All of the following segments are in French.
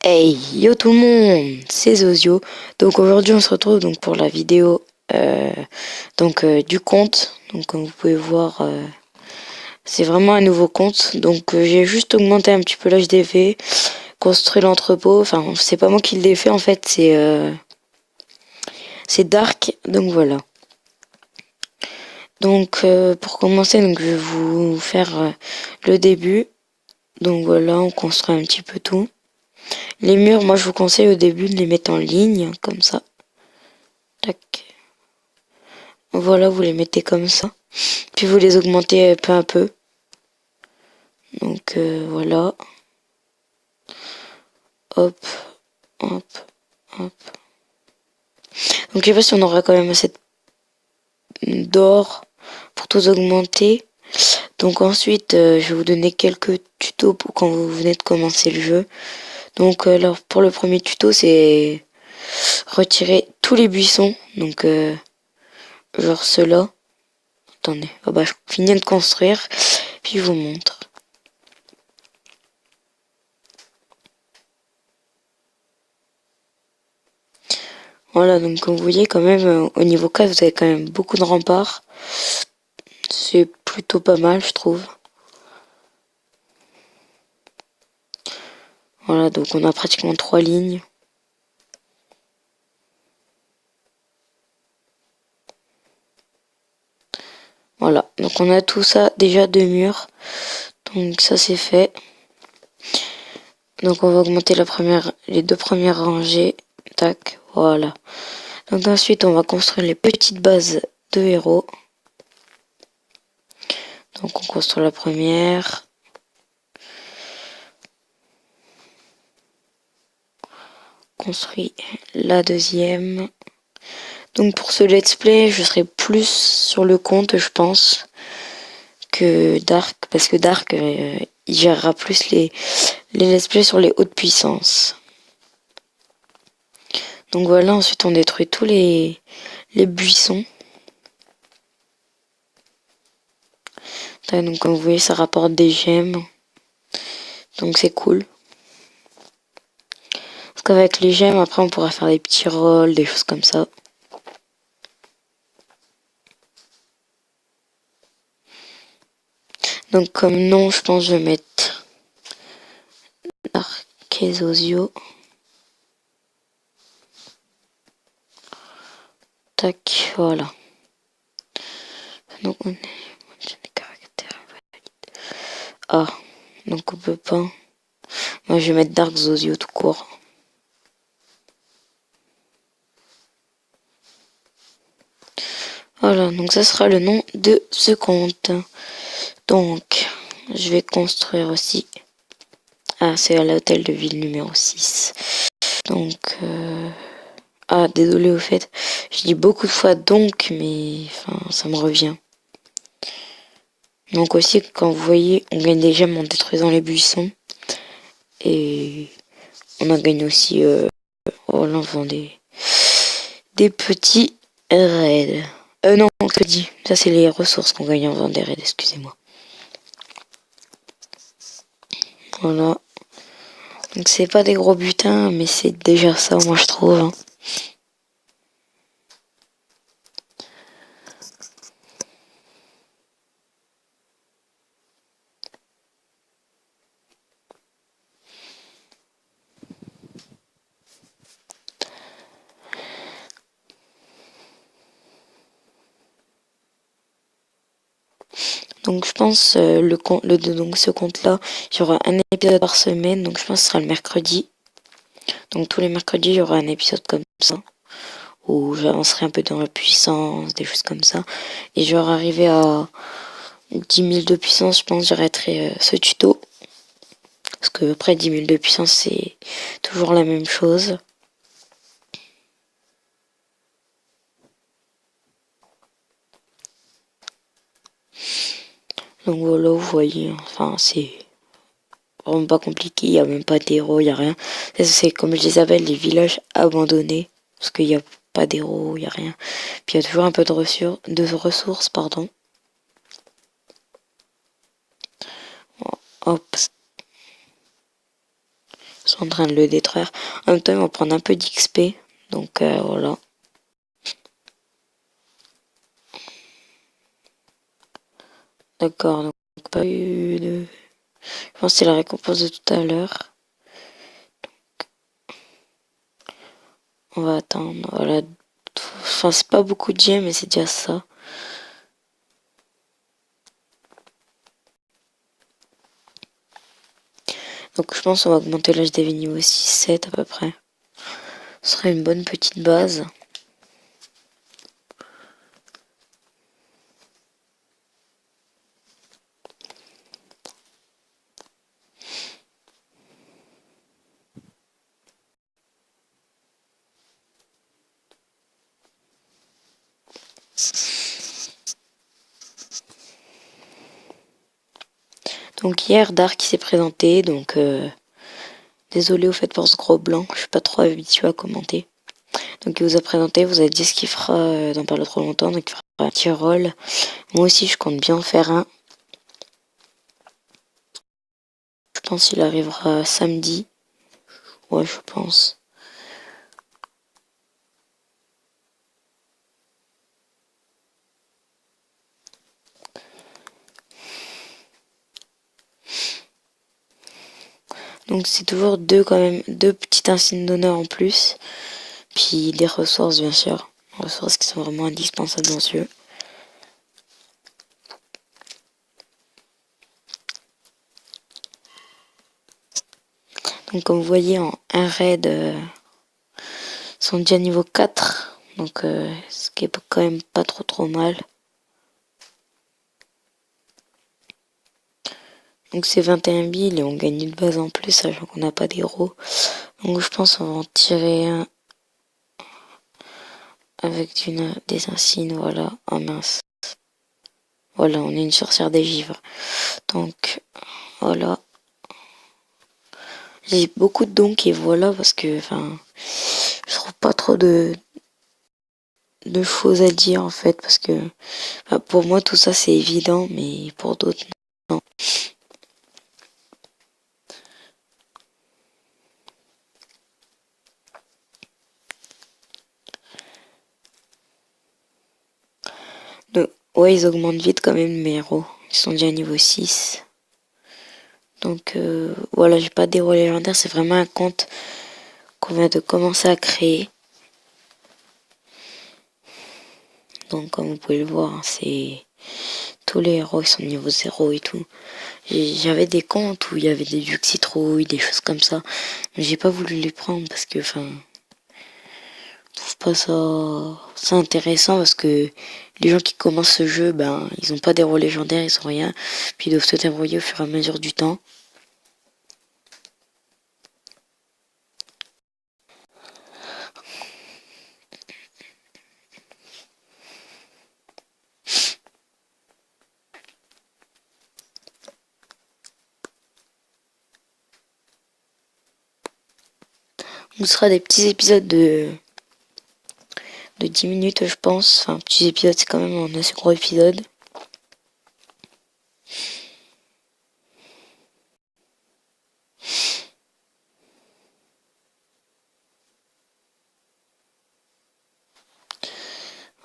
Hey, yo tout le monde, c'est Zozio. Donc aujourd'hui on se retrouve donc pour la vidéo du compte. Donc comme vous pouvez voir, c'est vraiment un nouveau compte. Donc j'ai juste augmenté un petit peu l'HDV, construit l'entrepôt. Enfin c'est pas moi qui l'ai fait en fait, c'est Dark. Donc voilà. Donc pour commencer, donc je vais vous faire le début. Donc voilà, on construit un petit peu tout. Les murs, moi je vous conseille au début de les mettre en ligne comme ça. Tac. Voilà, vous les mettez comme ça. Puis vous les augmentez peu à peu. Donc voilà. Hop, hop, hop. Donc je sais pas si on aura quand même assez d'or pour tout augmenter. Donc ensuite, je vais vous donner quelques tutos pour quand vous venez de commencer le jeu. Donc alors pour le premier tuto, c'est retirer tous les buissons. Donc genre ceux-là. Attendez, oh bah, je finis de construire, puis je vous montre. Voilà, donc comme vous voyez quand même, au niveau 4, vous avez quand même beaucoup de remparts. C'est plutôt pas mal, je trouve. Voilà, donc on a pratiquement 3 lignes. Voilà, donc on a tout ça, déjà 2 murs. Donc ça c'est fait. Donc on va augmenter les 2 premières rangées. Tac, voilà. Donc ensuite on va construire les petites bases de héros. Donc on construit la première. Construit la deuxième. Donc pour ce let's play, je serai plus sur le compte, je pense, que Dark, parce que Dark, il gérera plus les let's play sur les hautes puissances. Donc voilà, ensuite on détruit tous les buissons. Donc comme vous voyez, ça rapporte des gemmes. Donc c'est cool. Parce qu'avec les gemmes, après on pourra faire des petits rolls, des choses comme ça. Donc comme nom, je pense que je vais mettre Archésosio. Tac, voilà. Donc on est... Ah, donc on peut pas. Moi je vais mettre Dark Zosio tout court. Voilà, donc ça sera le nom de ce compte. Donc, je vais construire aussi. Ah, c'est à l'hôtel de ville numéro 6. Donc, ah, désolé au fait. Je dis beaucoup de fois donc, mais enfin, ça me revient. Donc aussi, quand vous voyez, on gagne des gemmes en détruisant les buissons. Et on a gagné aussi en faisant des petits raids. Non, que dit. Ça, c'est les ressources qu'on gagne en faisant des raids, excusez-moi. Voilà. Donc c'est pas des gros butins, mais c'est déjà ça, moi je trouve. Hein. Donc je pense donc ce compte-là, il y aura un épisode par semaine, donc je pense que ce sera le mercredi. Donc tous les mercredis, il y aura un épisode comme ça, où j'avancerai un peu dans la puissance, des choses comme ça. Et genre arrivé à 10 000 de puissance, je pense que j'arrêterai ce tuto. Parce que après 10 000 de puissance, c'est toujours la même chose. Donc voilà, vous voyez, enfin c'est vraiment pas compliqué, il n'y a même pas d'héros, il n'y a rien. C'est comme je les appelle, les villages abandonnés, parce qu'il n'y a pas d'héros, il n'y a rien. Puis il y a toujours un peu de ressources, pardon. Hop. sont en train de le détruire. En même temps, ils vont prendre un peu d'XP. Donc voilà. D'accord, donc pas eu de... Je pense que c'est la récompense de tout à l'heure. On va attendre, voilà. Enfin, c'est pas beaucoup de gemmes, mais c'est déjà ça. Donc je pense qu'on va augmenter l'âge des niveau 6-7 à peu près. Ce serait une bonne petite base. Donc hier, Dark s'est présenté, donc désolé au fait pour ce gros blanc, je suis pas trop habitué à commenter. Donc il vous a présenté, vous avez dit ce qu'il fera dans pas trop longtemps, donc il fera un petit rôle. Moi aussi je compte bien en faire un. Je pense qu'il arrivera samedi. Ouais, je pense. Donc c'est toujours deux quand même, deux petits insignes d'honneur en plus. Puis des ressources bien sûr. Des ressources qui sont vraiment indispensables dans ce jeu. Donc comme vous voyez en un raid, ils sont déjà niveau 4. Donc ce qui est quand même pas trop mal. Donc c'est 21 billes et on gagne une base en plus, sachant qu'on n'a pas d'héros. Donc je pense qu'on va en tirer un avec des insignes, voilà. Oh mince. Voilà, on est une sorcière des givres. Donc voilà. J'ai beaucoup de dons qui voilà parce que enfin je trouve pas trop de choses à dire en fait parce que enfin, pour moi tout ça c'est évident mais pour d'autres non. Donc, ouais ils augmentent vite quand même mes héros. Ils sont déjà niveau 6. Donc voilà, j'ai pas d'héros légendaires, c'est vraiment un compte qu'on vient de commencer à créer. Donc comme vous pouvez le voir, c'est tous les héros ils sont niveau 0 et tout. J'avais des comptes où il y avait des jeux citrouilles, des choses comme ça. Mais j'ai pas voulu les prendre parce que enfin je trouve pas ça intéressant parce que les gens qui commencent ce jeu, ben ils ont pas d'héros légendaires, ils ont rien. Puis ils doivent se débrouiller au fur et à mesure du temps. Ce sera des petits épisodes de 10 minutes je pense. Enfin petits épisodes c'est quand même un assez gros épisode.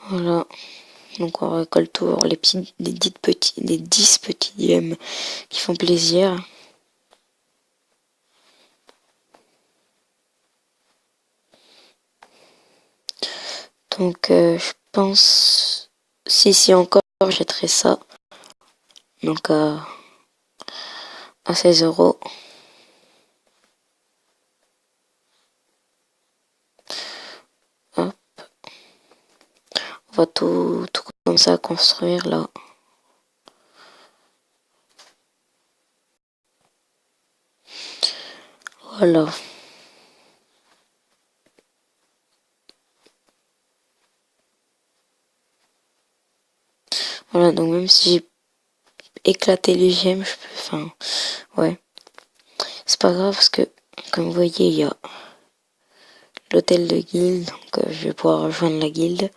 Voilà. Donc on récolte toujours les 10 petits gemmes qui font plaisir. Donc je pense si encore j'achèterai ça. Donc à 16 €. Hop. On va tout commencer à construire là. Voilà. Voilà, donc même si j'ai éclaté les gemmes, je peux. Enfin, ouais. C'est pas grave parce que, comme vous voyez, il y a l'hôtel de guilde. Donc je vais pouvoir rejoindre la guilde.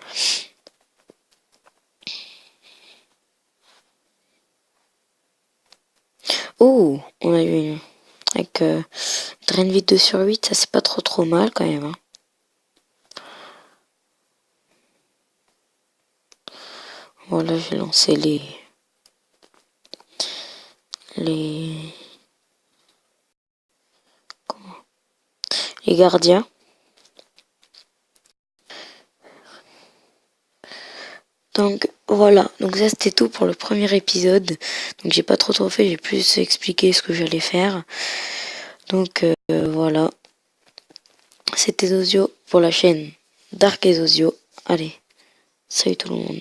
Oh, on a eu une. avec drain vide 2 sur 8, ça c'est pas trop mal quand même. Hein. Voilà, j'ai lancé les gardiens. Donc voilà, donc ça c'était tout pour le premier épisode. Donc j'ai pas trop fait, j'ai plus expliqué ce que j'allais faire. Donc voilà, c'était Zozio pour la chaîne Dark et Zozio. Allez, salut tout le monde.